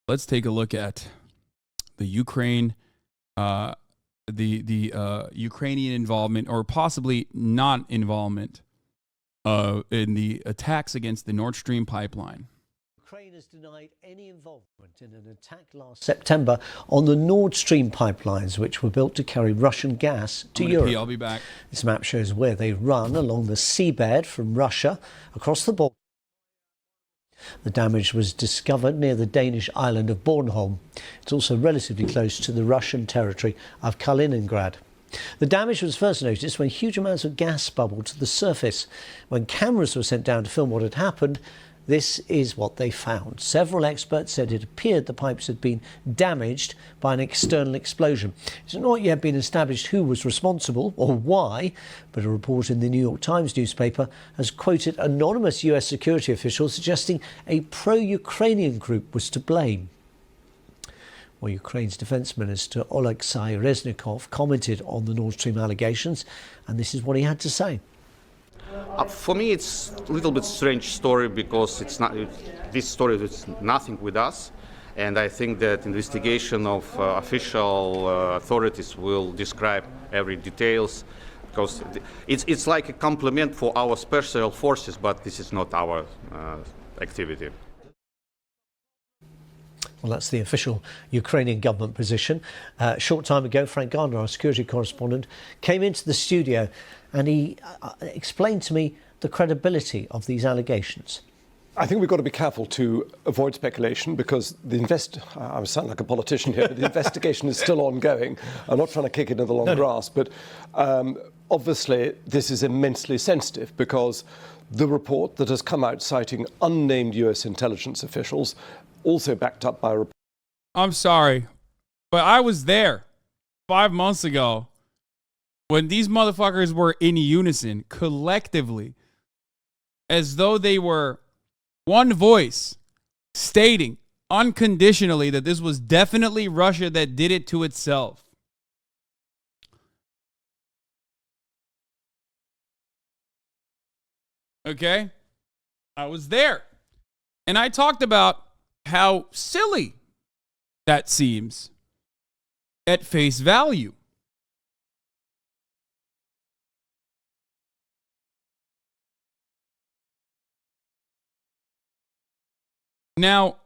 let's take a look at the Ukraine, the Ukrainian involvement or possibly non-involvement in the attacks against the Nord Stream pipeline. Ukraine has denied any involvement in an attack last September on the Nord Stream pipelines, which were built to carry Russian gas to Europe. I'll be back. This map shows where they run along the seabed from Russia across the Baltic. The damage was discovered near the Danish island of Bornholm. It's also relatively close to the Russian territory of Kaliningrad. The damage was first noticed when huge amounts of gas bubbled to the surface. When cameras were sent down to film what had happened, this is what they found. Several experts said it appeared the pipes had been damaged by an external explosion. It's not yet been established who was responsible or why, but a report in the New York Times newspaper has quoted anonymous US security officials suggesting a pro-Ukrainian group was to blame. Well, Ukraine's Defence Minister Oleksiy Reznikov commented on the Nord Stream allegations, and this is what he had to say. For me, it's a little bit strange story because this story is nothing with us, and I think that investigation of official authorities will describe every details, because it's like a compliment for our special forces, but this is not our activity. Well, that's the official Ukrainian government position. A short time ago, Frank Gardner, our security correspondent, came into the studio and he explained to me the credibility of these allegations. I think we've got to be careful to avoid speculation because I sound like a politician here, but the investigation is still ongoing. I'm not trying to kick it in the long grass, but obviously this is immensely sensitive because the report that has come out citing unnamed US intelligence officials, also backed up by a report. I'm sorry, but I was there 5 months ago when these motherfuckers were in unison, collectively, as though they were one voice, stating unconditionally that this was definitely Russia that did it to itself. Okay? I was there. And I talked about how silly that seems at face value. Now,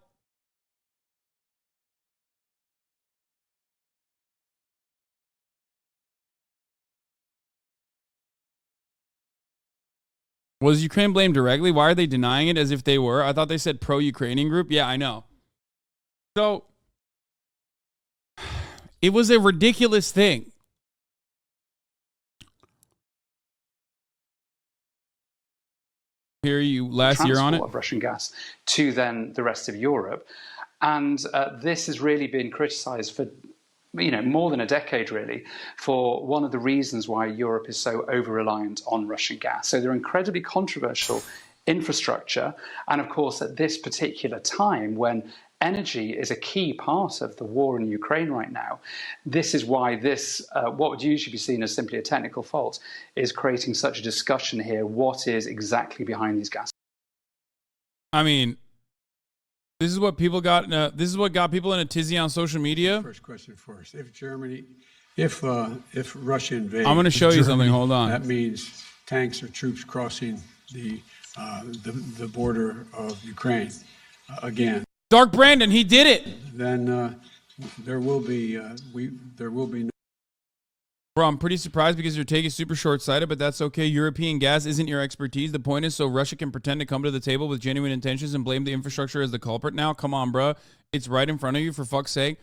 was Ukraine blamed directly? Why are they denying it as if they were? I thought they said pro-Ukrainian group. Yeah, I know. So, it was a ridiculous thing. Hear you last year on it. Of Russian gas to then the rest of Europe, and this has really been criticised for more than a decade, really, for one of the reasons why Europe is so over-reliant on Russian gas. So they're incredibly controversial infrastructure, and of course at this particular time when energy is a key part of the war in Ukraine right now, this is why this, what would usually be seen as simply a technical fault, is creating such a discussion here. What is exactly behind these gas? I mean, this is what people got. This is what got people in a tizzy on social media. First question first. If Russia invades, I'm going to show you something. Hold on. That means tanks or troops crossing the border of Ukraine again. Dark Brandon, he did it. Then there will be no. Bro, I'm pretty surprised because your take is super short-sighted, but that's okay. European gas isn't your expertise. The point is so Russia can pretend to come to the table with genuine intentions and blame the infrastructure as the culprit now. Come on, bro. It's right in front of you, for fuck's sake.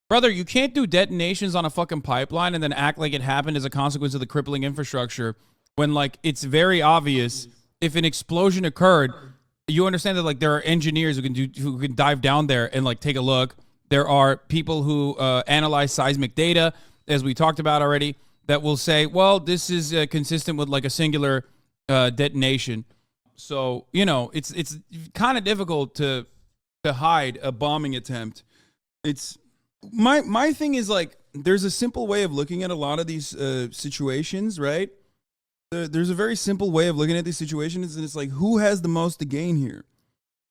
Brother, you can't do detonations on a fucking pipeline and then act like it happened as a consequence of the crippling infrastructure when, like, it's very obvious if an explosion occurred. You understand that, like, there are engineers who can dive down there and, like, take a look. There are people who analyze seismic data, as we talked about already, that will say, well, this is consistent with, like, a singular detonation. So, it's kind of difficult to hide a bombing attempt. It's my thing is, like, there's a simple way of looking at a lot of these situations, right? There's a very simple way of looking at these situations, and it's like, who has the most to gain here?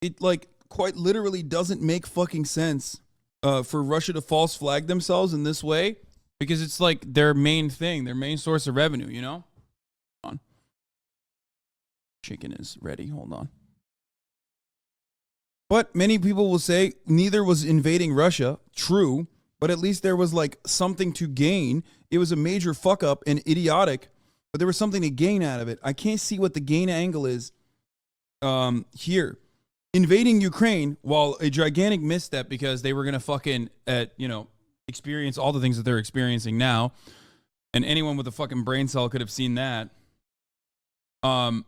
It, like, quite literally doesn't make fucking sense for Russia to false flag themselves in this way, because it's like their main thing, their main source of revenue, you know? Hold on. Chicken is ready. Hold on. But many people will say neither was invading Russia. True. But at least there was like something to gain. It was a major fuck up and idiotic, but there was something to gain out of it. I can't see what the gain angle is here. Invading Ukraine, while a gigantic misstep because they were going to fucking, experience all the things that they're experiencing now. And anyone with a fucking brain cell could have seen that. What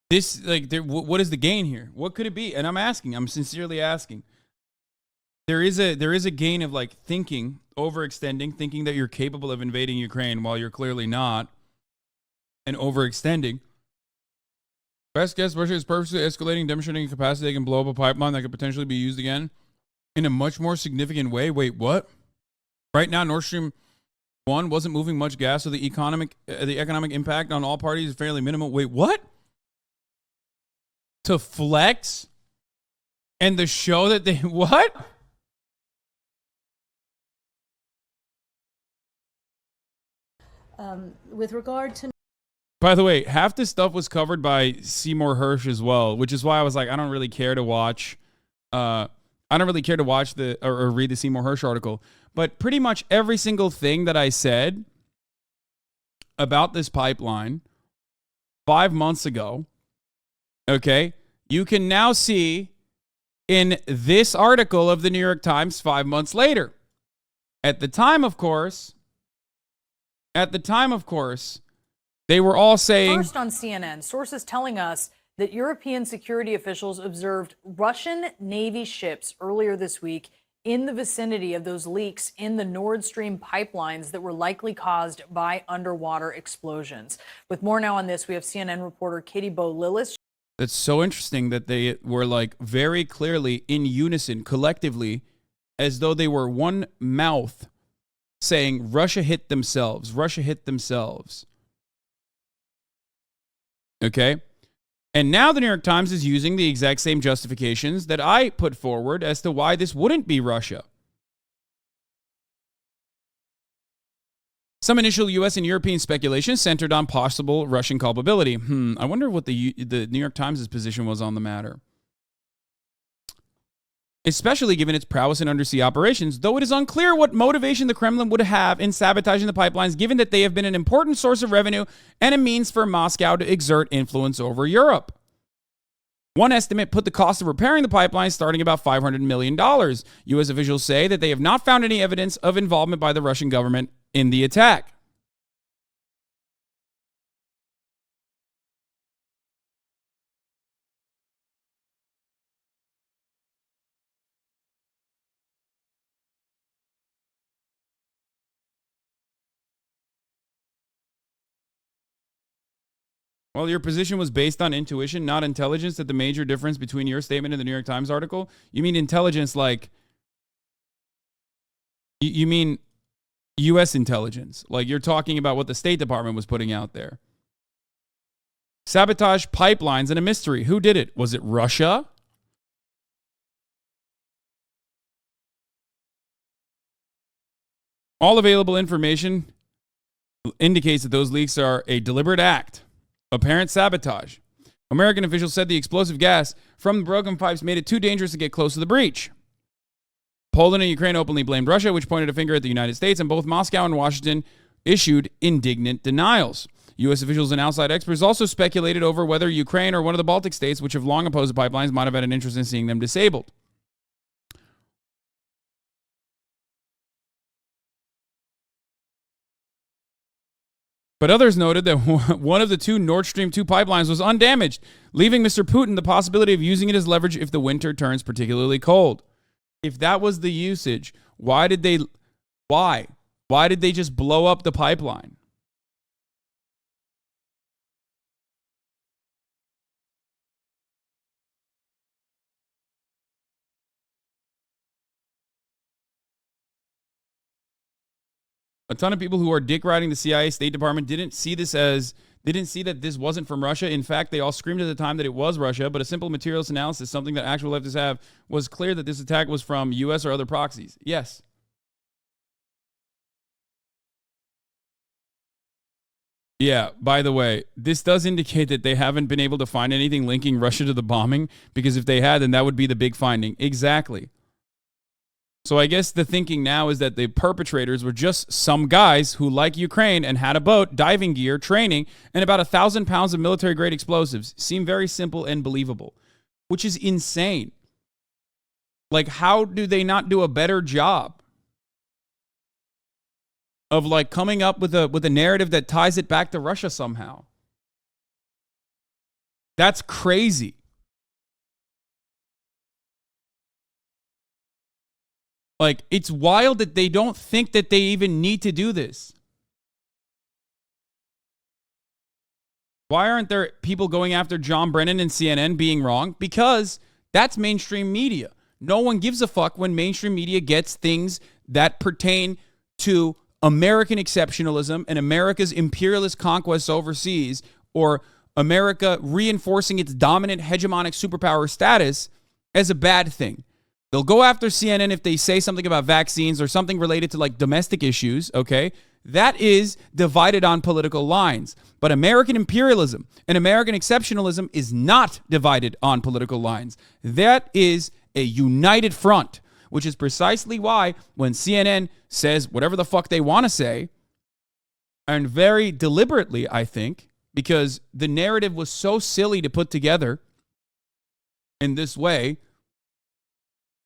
is the gain here? What could it be? And I'm sincerely asking. There is a gain of like thinking, overextending, thinking that you're capable of invading Ukraine while you're clearly not, and overextending. Best guess, Russia is purposely escalating, demonstrating a capacity they can blow up a pipeline that could potentially be used again in a much more significant way. Wait, what? Right now, Nord Stream 1 wasn't moving much gas, so the economic impact on all parties is fairly minimal. Wait, what? To flex? And the show that they... What? With regard to... By the way, half this stuff was covered by Seymour Hersh as well, which is why I was like, I don't really care to watch... I don't really care to watch or read the Seymour Hersh article. But pretty much every single thing that I said about this pipeline 5 months ago, okay, you can now see in this article of the New York Times 5 months later. At the time, of course, they were all saying... First on CNN, sources telling us that European security officials observed Russian Navy ships earlier this week in the vicinity of those leaks in the Nord Stream pipelines that were likely caused by underwater explosions. With more now on this, we have CNN reporter Katie Bo-Lillis. That's so interesting that they were like very clearly in unison, collectively, as though they were one mouth saying Russia hit themselves. Russia hit themselves. Okay? And now the New York Times is using the exact same justifications that I put forward as to why this wouldn't be Russia. Some initial U.S. and European speculation centered on possible Russian culpability. I wonder what the New York Times' position was on the matter. Especially given its prowess in undersea operations, though it is unclear what motivation the Kremlin would have in sabotaging the pipelines, given that they have been an important source of revenue and a means for Moscow to exert influence over Europe. One estimate put the cost of repairing the pipeline starting about $500 million. U.S. officials say that they have not found any evidence of involvement by the Russian government in the attack. Well, your position was based on intuition, not intelligence. That the major difference between your statement and the New York Times article? You mean intelligence like... You mean U.S. intelligence. Like you're talking about what the State Department was putting out there. Sabotage pipelines and a mystery. Who did it? Was it Russia? All available information indicates that those leaks are a deliberate act. Apparent sabotage. American officials said the explosive gas from the broken pipes made it too dangerous to get close to the breach. Poland and Ukraine openly blamed Russia, which pointed a finger at the United States, and both Moscow and Washington issued indignant denials. U.S. officials and outside experts also speculated over whether Ukraine or one of the Baltic states, which have long opposed the pipelines, might have had an interest in seeing them disabled. But others noted that one of the two Nord Stream 2 pipelines was undamaged, leaving Mr. Putin the possibility of using it as leverage if the winter turns particularly cold. If that was the usage, why did they just blow up the pipeline? A ton of people who are dick riding the CIA, State Department didn't see that this wasn't from Russia. In fact, they all screamed at the time that it was Russia, but a simple materials analysis, something that actual leftists have, was clear that this attack was from U.S. or other proxies. Yes. Yeah, by the way, this does indicate that they haven't been able to find anything linking Russia to the bombing, because if they had, then that would be the big finding. Exactly. So I guess the thinking now is that the perpetrators were just some guys who like Ukraine and had a boat, diving gear, training, and about 1,000 pounds of military-grade explosives. Seem very simple and believable, which is insane. Like, how do they not do a better job of like coming up with a narrative that ties it back to Russia somehow? That's crazy. Like, it's wild that they don't think that they even need to do this. Why aren't there people going after John Brennan and CNN being wrong? Because that's mainstream media. No one gives a fuck when mainstream media gets things that pertain to American exceptionalism and America's imperialist conquests overseas, or America reinforcing its dominant hegemonic superpower status as a bad thing. They'll go after CNN if they say something about vaccines or something related to like domestic issues, okay? That is divided on political lines. But American imperialism and American exceptionalism is not divided on political lines. That is a united front, which is precisely why when CNN says whatever the fuck they want to say, and very deliberately, I think, because the narrative was so silly to put together in this way,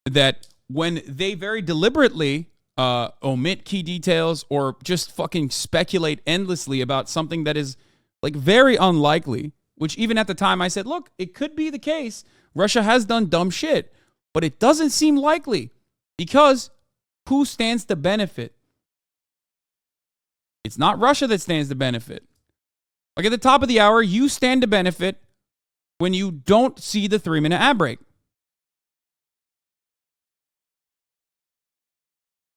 that when they very deliberately omit key details or just fucking speculate endlessly about something that is like very unlikely, which even at the time I said, look, it could be the case. Russia has done dumb shit, but it doesn't seem likely, because who stands to benefit? It's not Russia that stands to benefit. Like at the top of the hour, you stand to benefit when you don't see the 3-minute ad break.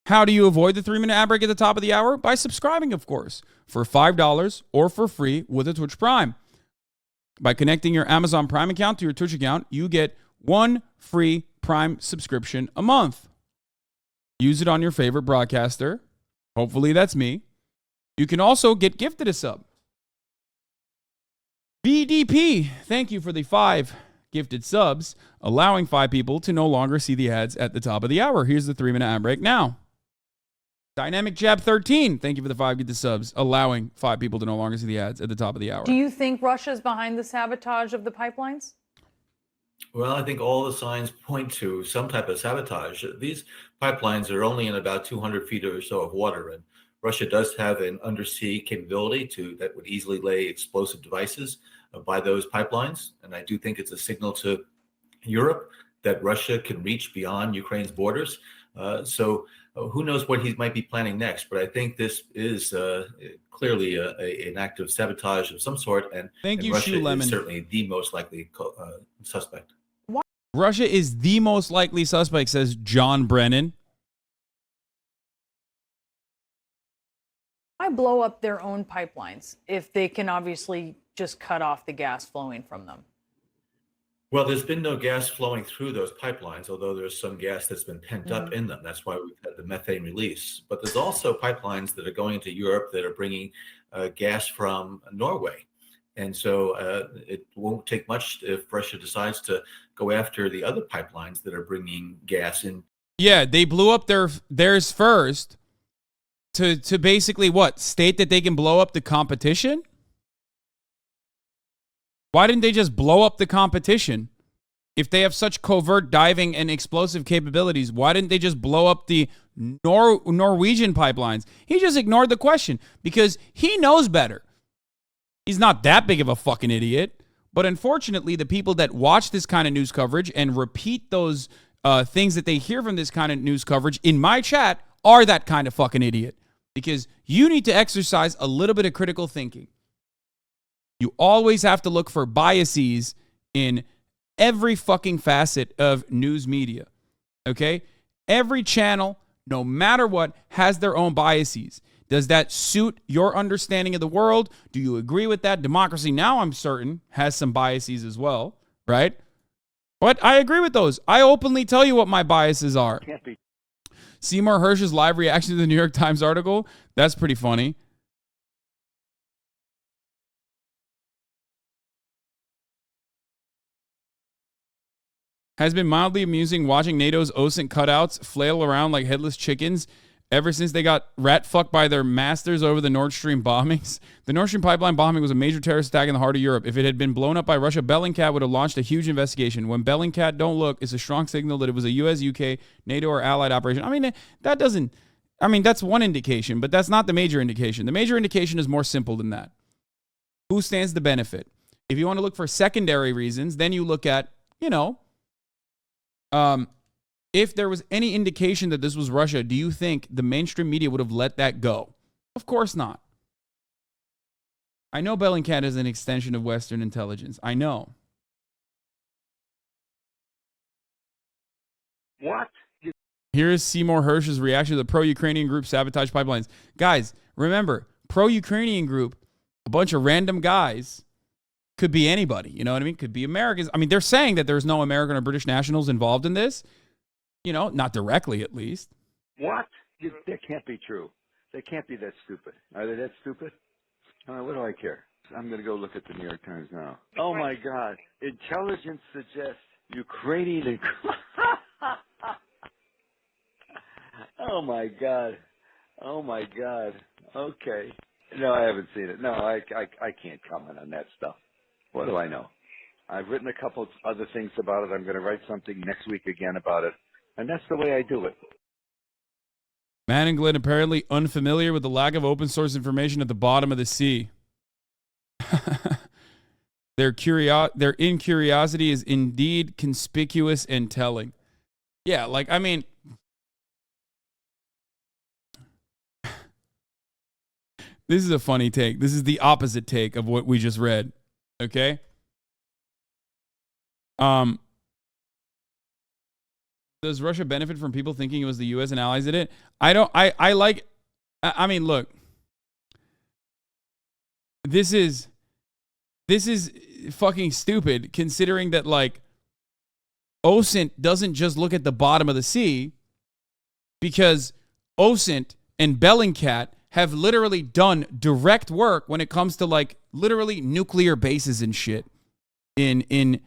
How do you avoid the 3-minute ad break at the top of the hour? By subscribing, of course, for $5 or for free with a Twitch Prime. By connecting your Amazon Prime account to your Twitch account, you get 1 free Prime subscription a month. Use it on your favorite broadcaster. Hopefully that's me. You can also get gifted a sub. BDP, thank you for the 5 gifted subs, allowing 5 people to no longer see the ads at the top of the hour. Here's the 3-minute ad break now. Dynamic Jab 13, thank you for the 5 gifted subs, allowing 5 people to no longer see the ads at the top of the hour. Do you think Russia's behind the sabotage of the pipelines? Well, I think all the signs point to some type of sabotage. These pipelines are only in about 200 feet or so of water, and Russia does have an undersea capability that would easily lay explosive devices by those pipelines. And I do think it's a signal to Europe that Russia can reach beyond Ukraine's borders. So who knows what he might be planning next? But I think this is clearly an act of sabotage of some sort, and Russia is certainly the most likely suspect. Russia is the most likely suspect, says John Brennan. Why blow up their own pipelines if they can obviously just cut off the gas flowing from them? Well, there's been no gas flowing through those pipelines, although there's some gas that's been pent up in them. That's why we've had the methane release. But there's also pipelines that are going into Europe that are bringing gas from Norway. And so it won't take much if Russia decides to go after the other pipelines that are bringing gas in. Yeah, they blew up theirs first to basically what? State that they can blow up the competition? Why didn't they just blow up the competition? If they have such covert diving and explosive capabilities, why didn't they just blow up the Norwegian pipelines? He just ignored the question because he knows better. He's not that big of a fucking idiot. But unfortunately, the people that watch this kind of news coverage and repeat those things that they hear from this kind of news coverage in my chat are that kind of fucking idiot. Because you need to exercise a little bit of critical thinking. You always have to look for biases in every fucking facet of news media, okay? Every channel, no matter what, has their own biases. Does that suit your understanding of the world? Do you agree with that? Democracy, now I'm certain, has some biases as well, right? But I agree with those. I openly tell you what my biases are. Can't be. Seymour Hersh's live reaction to the New York Times article, that's pretty funny. Has been mildly amusing watching NATO's OSINT cutouts flail around like headless chickens ever since they got rat-fucked by their masters over the Nord Stream bombings. The Nord Stream pipeline bombing was a major terrorist attack in the heart of Europe. If it had been blown up by Russia, Bellingcat would have launched a huge investigation. When Bellingcat don't look, it's a strong signal that it was a US, UK, NATO, or allied operation. I mean, that's one indication, but that's not the major indication. The major indication is more simple than that. Who stands to benefit? If you want to look for secondary reasons, then you look at, if there was any indication that this was Russia, do you think the mainstream media would have let that go? Of course not. I know Bellingcat is an extension of Western intelligence. I know. What? Here is Seymour Hersh's reaction to the pro-Ukrainian group sabotage pipelines. Guys, remember, pro-Ukrainian group, a bunch of random guys, could be anybody. You know what I mean? Could be Americans. I mean, they're saying that there's no American or British nationals involved in this. Not directly, at least. What? That can't be true. They can't be that stupid. Are they that stupid? What do I care? I'm going to go look at the New York Times now. Oh, my God. Intelligence suggests Ukrainian... Oh, my God. Oh, my God. Okay. No, I haven't seen it. No, I can't comment on that stuff. What do I know? I've written a couple of other things about it. I'm going to write something next week again about it. And that's the way I do it. Matt and Glenn apparently unfamiliar with the lack of open source information at the bottom of the sea. Their incuriosity is indeed conspicuous and telling. Yeah, this is a funny take. This is the opposite take of what we just read. Okay? Does Russia benefit from people thinking it was the U.S. and allies did it? Look. This is fucking stupid considering that, OSINT doesn't just look at the bottom of the sea, because OSINT and Bellingcat have literally done direct work when it comes to, literally nuclear bases and shit in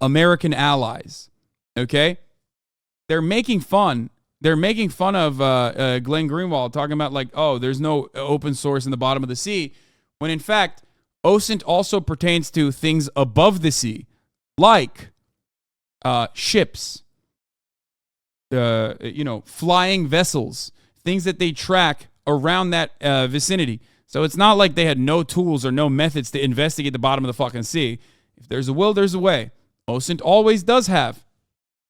American allies. Okay? They're making fun. They're making fun of Glenn Greenwald, talking about there's no open source in the bottom of the sea, when in fact, OSINT also pertains to things above the sea, like ships, flying vessels, things that they track around that vicinity. So it's not like they had no tools or no methods to investigate the bottom of the fucking sea. If there's a will, there's a way. OSINT always does have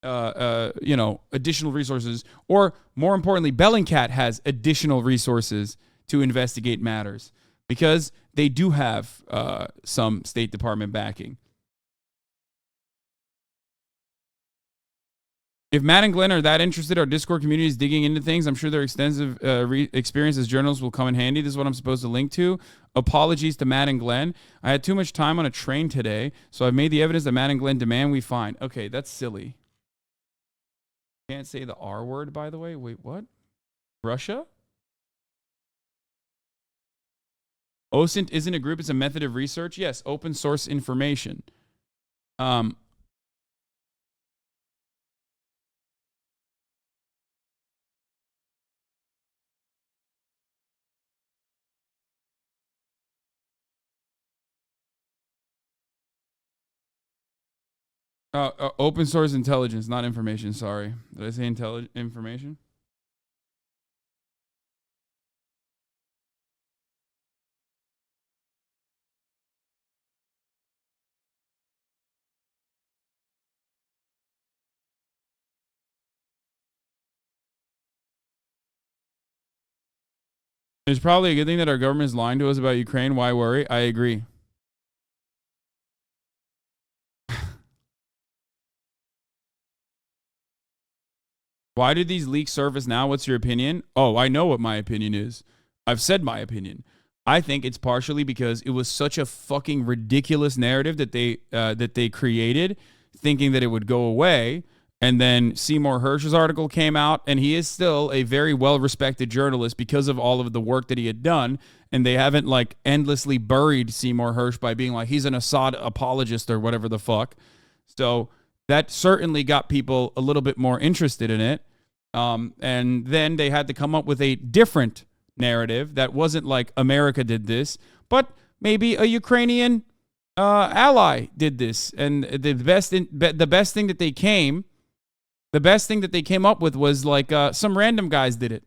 additional resources, or more importantly, Bellingcat has additional resources to investigate matters because they do have some State Department backing. If Matt and Glenn are that interested, our Discord community is digging into things. I'm sure their extensive experience as journalists will come in handy. This is what I'm supposed to link to. Apologies to Matt and Glenn. I had too much time on a train today, so I've made the evidence that Matt and Glenn demand we find. Okay, that's silly. Can't say the R word, by the way. Wait, what? Russia? OSINT isn't a group, it's a method of research. Yes, open source information. Open source intelligence, not information. Sorry. Did I say information? It's probably a good thing that our government is lying to us about Ukraine. Why worry? I agree. Why did these leaks surface now? What's your opinion? Oh, I know what my opinion is. I've said my opinion. I think it's partially because it was such a fucking ridiculous narrative that they created, thinking that it would go away. And then Seymour Hersh's article came out, and he is still a very well-respected journalist because of all of the work that he had done. And they haven't like endlessly buried Seymour Hersh by being like, he's an Assad apologist or whatever the fuck. So that certainly got people a little bit more interested in it. And then they had to come up with a different narrative that wasn't like America did this, but maybe a Ukrainian ally did this. And the best thing that they came up with was like some random guys did it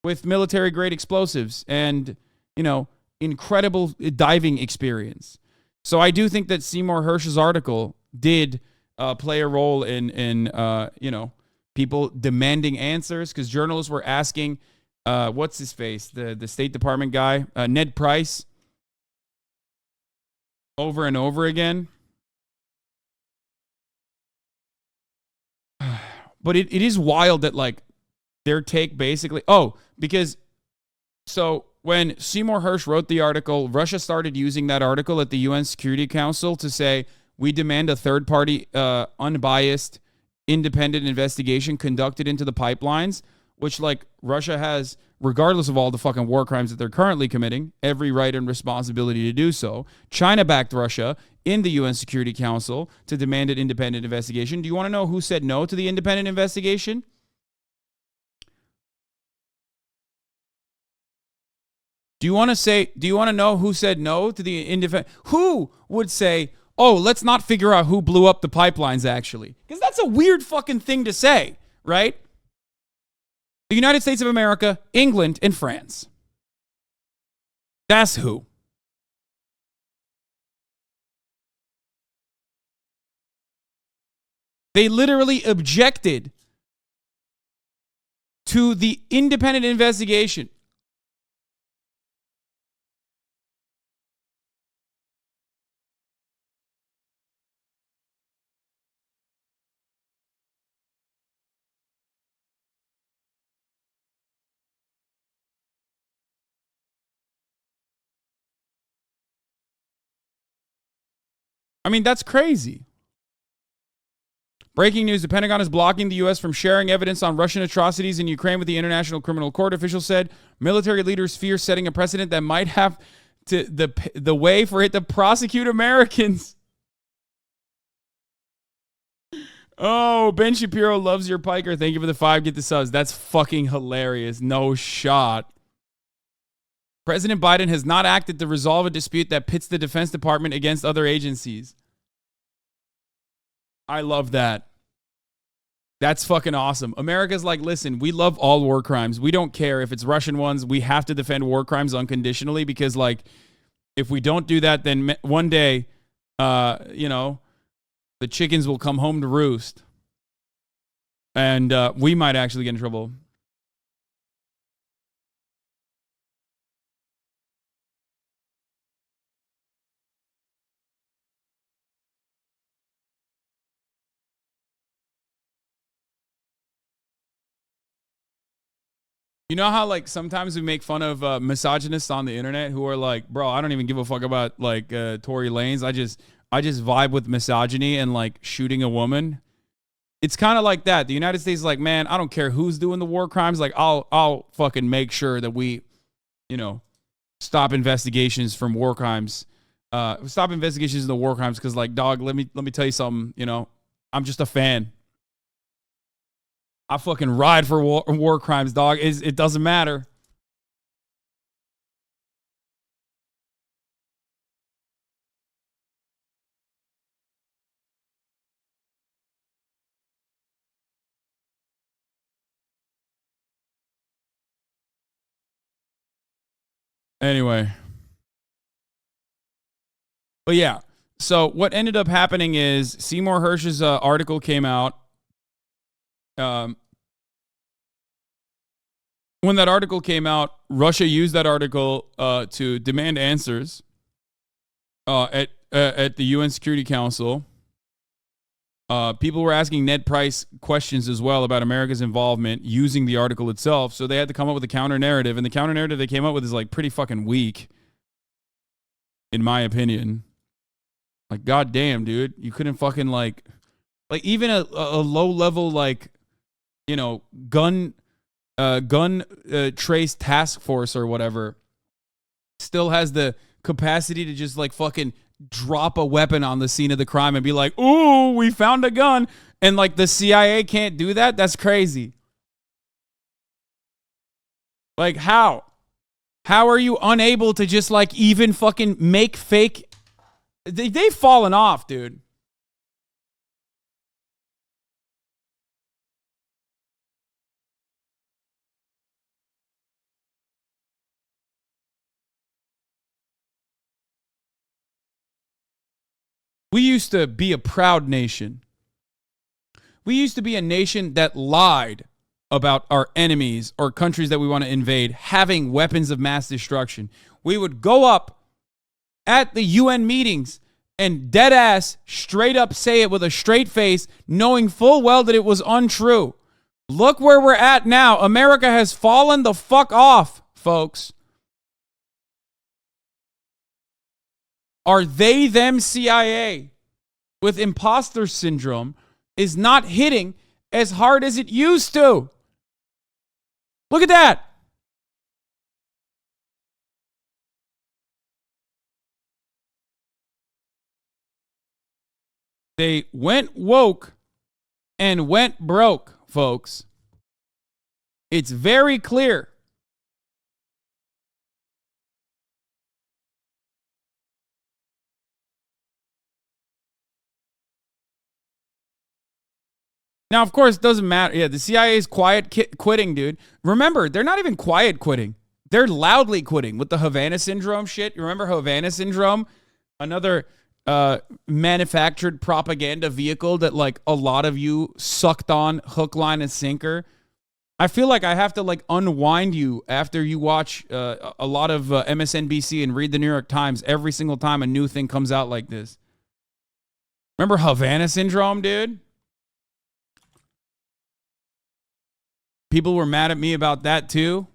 with military grade explosives and, you know, incredible diving experience. So I do think that Seymour Hersh's article did play a role in you know, people demanding answers, because journalists were asking, what's his face, the State Department guy, Ned Price, over and over again. But it is wild that like their take basically, because so when Seymour Hersh wrote the article, Russia started using that article at the UN Security Council to say, we demand a third-party, unbiased, independent investigation conducted into the pipelines, which like Russia has, regardless of all the fucking war crimes that they're currently committing, every right and responsibility to do so. China backed Russia in the UN Security Council to demand an independent investigation. Do you want to know who said no to the independent investigation? Do you want to know who said no to the independent? Who would say, oh, let's not figure out who blew up the pipelines actually? Because that's a weird fucking thing to say, right? The United States of America, England, and France. That's who. They literally objected to the independent investigation. I mean, that's crazy. Breaking news, the Pentagon is blocking the U.S. from sharing evidence on Russian atrocities in Ukraine with the International Criminal Court. Officials said military leaders fear setting a precedent that might have to the way for it to prosecute Americans. Oh, Ben Shapiro loves your Piker. Thank you for the 5. Get the subs. That's fucking hilarious. No shot. President Biden has not acted to resolve a dispute that pits the Defense Department against other agencies. I love that. That's fucking awesome. America's like, listen, we love all war crimes. We don't care if it's Russian ones. We have to defend war crimes unconditionally because, like, if we don't do that, then one day, you know, the chickens will come home to roost. And we might actually get in trouble. You know how like sometimes we make fun of misogynists on the internet who are like, bro, I don't even give a fuck about like Tory Lanez. I just vibe with misogyny and like shooting a woman. It's kind of like that. The United States is like, man, I don't care who's doing the war crimes. Like I'll fucking make sure that we, you know, stop investigations from war crimes. Stop investigations into war crimes because like, dog, let me tell you something. You know, I'm just a fan. I fucking ride for war crimes, dog. It doesn't matter. Anyway. But yeah. So what ended up happening is Seymour Hersh's article came out. When that article came out, Russia used that article to demand answers at the UN Security Council. People were asking Ned Price questions as well about America's involvement using the article itself. So they had to come up with a counter narrative, and the counter narrative they came up with is like pretty fucking weak, in my opinion. Like, goddamn, dude, you couldn't fucking like even a low level like, you know, gun trace task force or whatever still has the capacity to just like fucking drop a weapon on the scene of the crime and be like, ooh, we found a gun. And like the CIA can't do that? That's crazy. Like, how? How are you unable to just like even fucking make fake? They've fallen off, dude. We used to be a proud nation. We used to be a nation that lied about our enemies or countries that we want to invade having weapons of mass destruction. We would go up at the UN meetings and dead ass straight up say it with a straight face, knowing full well that it was untrue. Look where we're at now. America has fallen the fuck off, folks. Are they them CIA with imposter syndrome is not hitting as hard as it used to. Look at that. They went woke and went broke, folks. It's very clear. Now, of course, it doesn't matter. Yeah, the CIA is quiet quitting, dude. Remember, they're not even quiet quitting. They're loudly quitting with the Havana Syndrome shit. You remember Havana Syndrome? Another manufactured propaganda vehicle that, like, a lot of you sucked on hook, line, and sinker. I feel like I have to, like, unwind you after you watch a lot of MSNBC and read the New York Times every single time a new thing comes out like this. Remember Havana Syndrome, dude? People were mad at me about that too.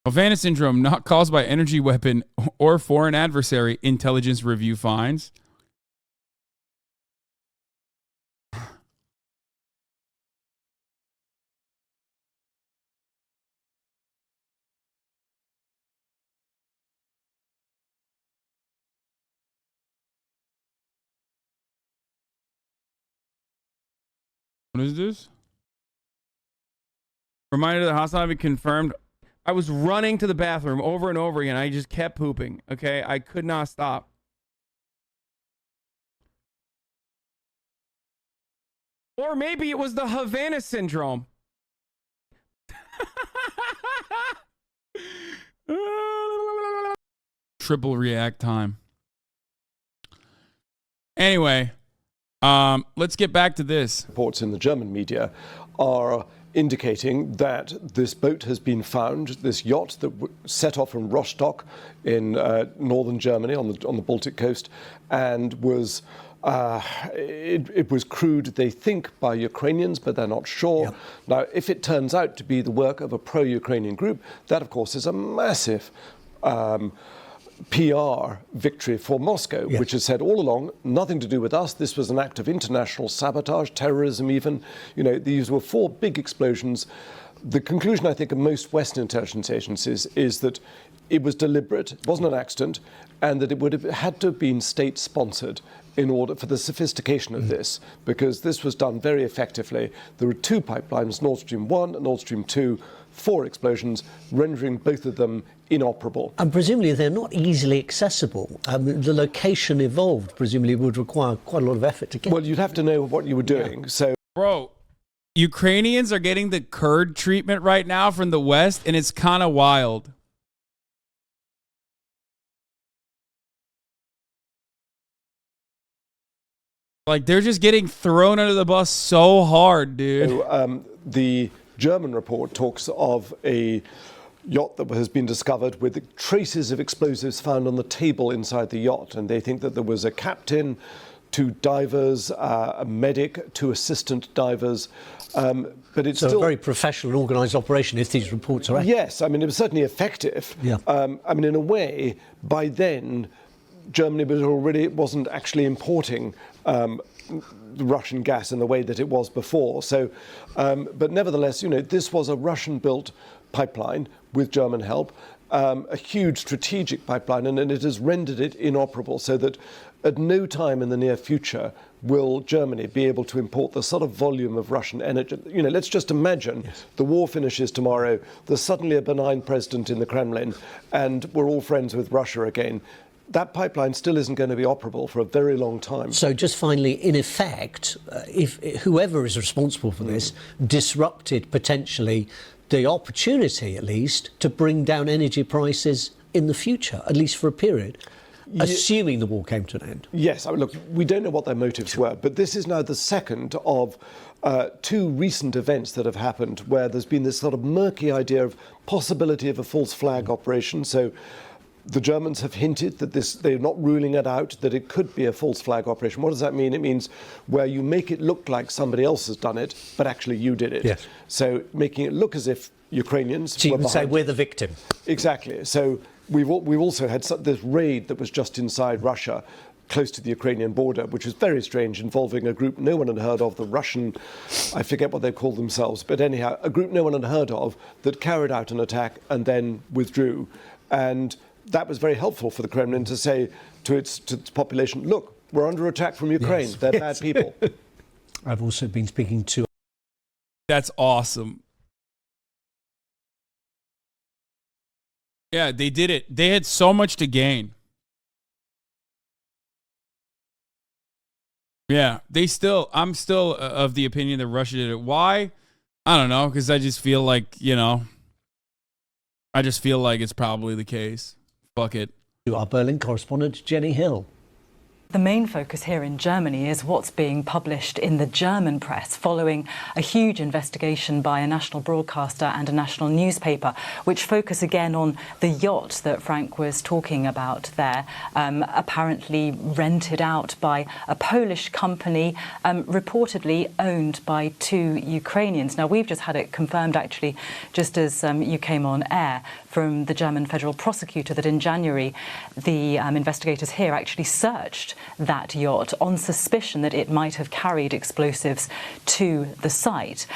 Havana Syndrome not caused by energy weapon or foreign adversary, intelligence review finds. What is this? Reminder that Hasanabi confirmed. I was running to the bathroom over and over again. I just kept pooping. Okay, I could not stop. Or maybe it was the Havana Syndrome. Triple react time. Anyway. Let's get back to this. Reports in the German media are indicating that this boat has been found, this yacht that set off from Rostock in northern Germany on the Baltic coast, and was it was crewed, they think, by Ukrainians, but they're not sure. Yep. Now, if it turns out to be the work of a pro-Ukrainian group, that, of course, is a massive PR victory for Moscow, yes, which has said all along, nothing to do with us. This was an act of international sabotage, terrorism even. You know, these were 4 big explosions. The conclusion, I think, of most Western intelligence agencies is that it was deliberate, it wasn't an accident, and that it would have had to have been state-sponsored in order for the sophistication of this, because this was done very effectively. There were 2 pipelines, Nord Stream 1 and Nord Stream 2, 4 explosions, rendering both of them inoperable. And presumably they're not easily accessible. The location involved presumably would require quite a lot of effort to get. Well, you'd have to know what you were doing. Yeah. So, bro, Ukrainians are getting the Kurd treatment right now from the West, and it's kind of wild. Like, they're just getting thrown under the bus so hard, dude. So, the German report talks of a yacht that has been discovered with traces of explosives found on the table inside the yacht. And they think that there was a captain, 2 divers, a medic, 2 assistant divers. But it's still a very professional and organised operation if these reports are accurate. Yes, I mean, it was certainly effective. Yeah. I mean, in a way, by then, Germany wasn't actually importing the Russian gas in the way that it was before. So, but nevertheless, this was a Russian-built pipeline with German help, a huge strategic pipeline, and it has rendered it inoperable so that at no time in the near future will Germany be able to import the sort of volume of Russian energy. Let's just imagine the war finishes tomorrow, there's suddenly a benign president in the Kremlin, and we're all friends with Russia again. That pipeline still isn't going to be operable for a very long time. So just finally, in effect, if whoever is responsible for this disrupted potentially the opportunity, at least, to bring down energy prices in the future, at least for a period, assuming the war came to an end. Yes, I mean, look, we don't know what their motives were, but this is now the second of 2 recent events that have happened where there's been this sort of murky idea of possibility of a false flag operation. So the Germans have hinted that they're not ruling it out, that it could be a false flag operation. What does that mean? It means where you make it look like somebody else has done it, but actually you did it. Yes. So making it look as if Ukrainians So you were would say behind. we're the victim. Exactly. So we've also had this raid that was just inside Russia, close to the Ukrainian border, which was very strange, involving a group no one had heard of, the Russian, I forget what they call themselves, but anyhow, a group no one had heard of that carried out an attack and then withdrew. And that was very helpful for the Kremlin to say to its population, look, we're under attack from Ukraine. Yes. They're bad people. I've also been speaking to... That's awesome. Yeah, they did it. They had so much to gain. Yeah, I'm still of the opinion that Russia did it. Why? I don't know, because I just feel like, it's probably the case. Fuck it. To our Berlin correspondent, Jenny Hill. The main focus here in Germany is what's being published in the German press following a huge investigation by a national broadcaster and a national newspaper, which focus again on the yacht that Frank was talking about there, apparently rented out by a Polish company, reportedly owned by 2 Ukrainians. Now, we've just had it confirmed, actually, just as you came on air, from the German federal prosecutor that in January, the investigators here actually searched that yacht on suspicion that it might have carried explosives to the site.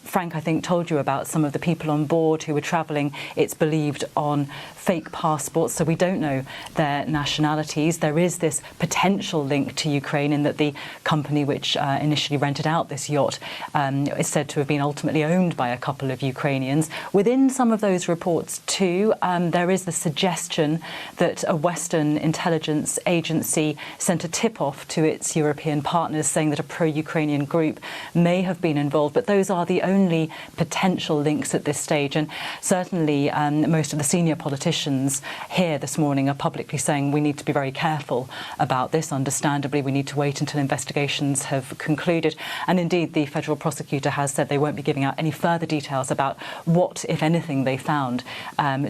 Frank, I think, told you about some of the people on board who were travelling, it's believed, on fake passports, so we don't know their nationalities. There is this potential link to Ukraine in that the company which initially rented out this yacht is said to have been ultimately owned by a couple of Ukrainians. Within some of those reports too, there is the suggestion that a Western intelligence agency sent a tip-off to its European partners saying that a pro-Ukrainian group may have been involved, but those are the only potential links at this stage. And certainly most of the senior politicians here this morning are publicly saying we need to be very careful about this. Understandably, we need to wait until investigations have concluded. And indeed, the federal prosecutor has said they won't be giving out any further details about what, if anything, they found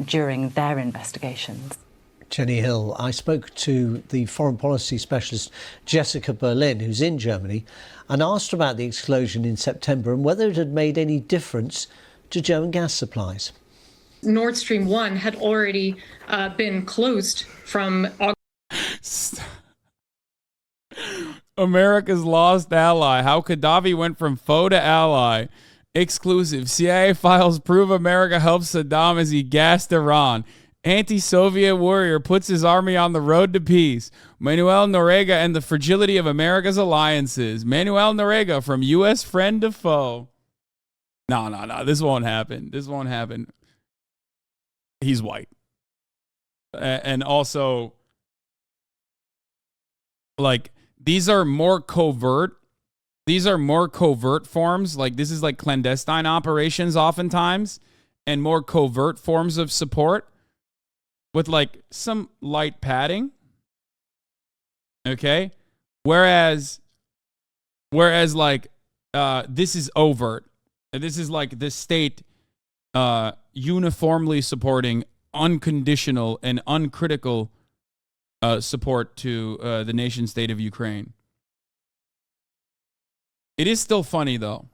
during their investigations. Jenny Hill. I spoke to the foreign policy specialist Jessica Berlin, who's in Germany, and asked her about the explosion in September and whether it had made any difference to German gas supplies. Nord Stream 1 had already been closed from August. America's lost ally. How Gaddafi went from foe to ally. Exclusive. CIA files prove America helped Saddam as he gassed Iran. Anti-Soviet warrior puts his army on the road to peace. Manuel Noriega and the fragility of America's alliances. Manuel Noriega from U.S. friend to foe. No. This won't happen. This won't happen. He's white. And also, like, these are more covert. These are more covert forms. Like, this is like clandestine operations oftentimes, and more covert forms of support with like some light padding. Okay? Whereas like this is overt. This is like the state uniformly supporting unconditional and uncritical support to the nation state of Ukraine. It is still funny, though.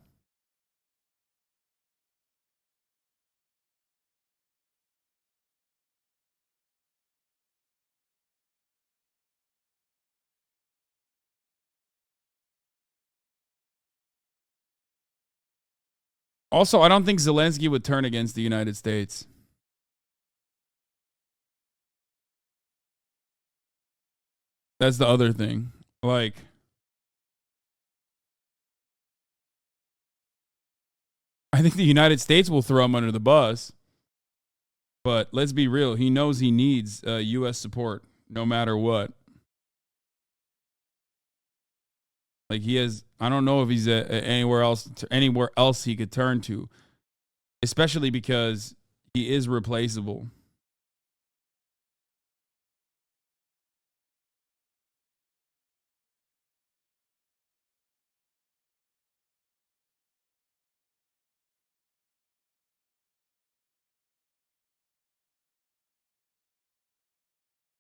Also, I don't think Zelensky would turn against the United States. That's the other thing. Like, I think the United States will throw him under the bus. But let's be real. He knows he needs U.S. support no matter what. Like, he has, I don't know if he's anywhere else he could turn to, especially because he is replaceable.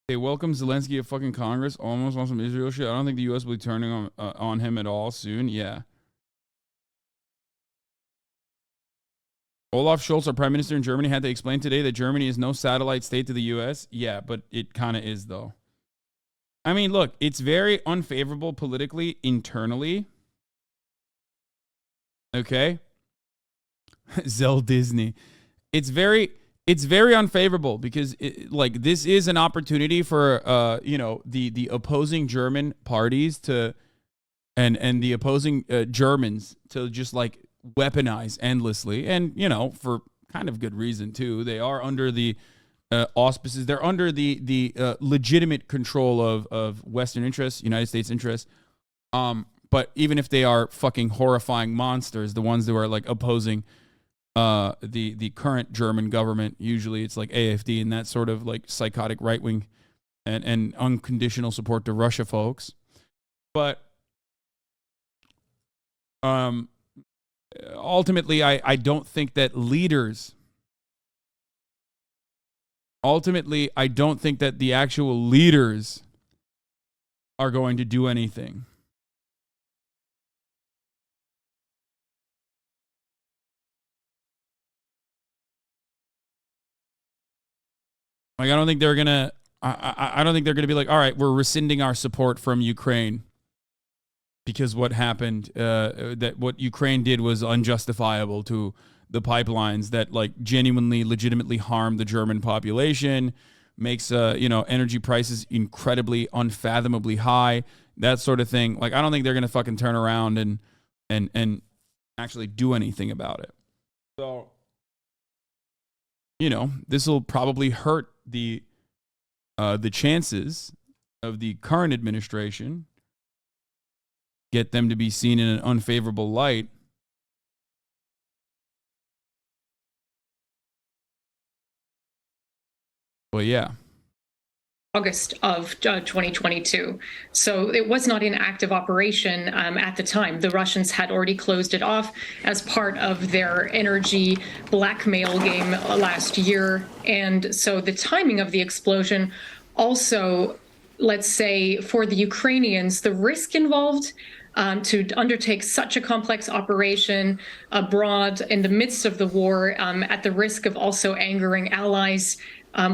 They welcome Zelensky at fucking Congress. Almost on some Israel shit. I don't think the U.S. will be turning on him at all soon. Yeah. Olaf Scholz, our prime minister in Germany, had to explain today that Germany is no satellite state to the U.S. Yeah, but it kind of is, though. I mean, look, it's very unfavorable politically, internally. Okay? Zell Disney. It's very unfavorable because this is an opportunity for the opposing German parties to and the opposing Germans to just like weaponize endlessly, and for kind of good reason too. They are under the auspices. They're under the legitimate control of Western interests, United States interests. But even if they are fucking horrifying monsters, the ones that are like opposing the current German government, usually it's like AfD and that sort of like psychotic right wing and unconditional support to Russia folks. But ultimately, I don't think that leaders. Ultimately, I don't think that the actual leaders are going to do anything. Like, I don't think they're gonna. I don't think they're gonna be like, all right, we're rescinding our support from Ukraine because what happened, that what Ukraine did was unjustifiable to the pipelines that like genuinely, legitimately harm the German population, makes energy prices incredibly, unfathomably high, that sort of thing. Like, I don't think they're gonna fucking turn around and actually do anything about it. So, this will probably hurt the chances of the current administration, get them to be seen in an unfavorable light. Well, yeah. August of 2022. So it was not an active operation at the time. The Russians had already closed it off as part of their energy blackmail game last year. And so the timing of the explosion also, let's say, for the Ukrainians, the risk involved to undertake such a complex operation abroad in the midst of the war, at the risk of also angering allies,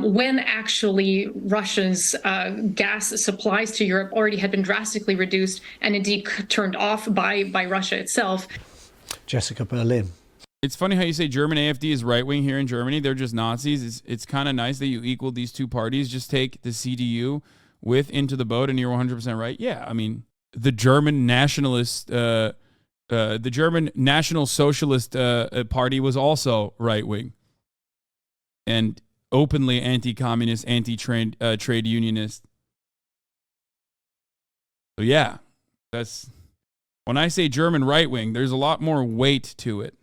when actually Russia's gas supplies to Europe already had been drastically reduced and indeed turned off by Russia itself. Jessica Berlin. It's funny how you say German AfD is right-wing here in Germany. They're just Nazis. It's kind of nice that you equal these two parties. Just take the CDU into the boat and you're 100% right. Yeah, I mean, the German nationalist, the German National Socialist Party was also right-wing and openly anti-communist, anti-trade unionist. So yeah, that's when I say German right-wing, there's a lot more weight to it.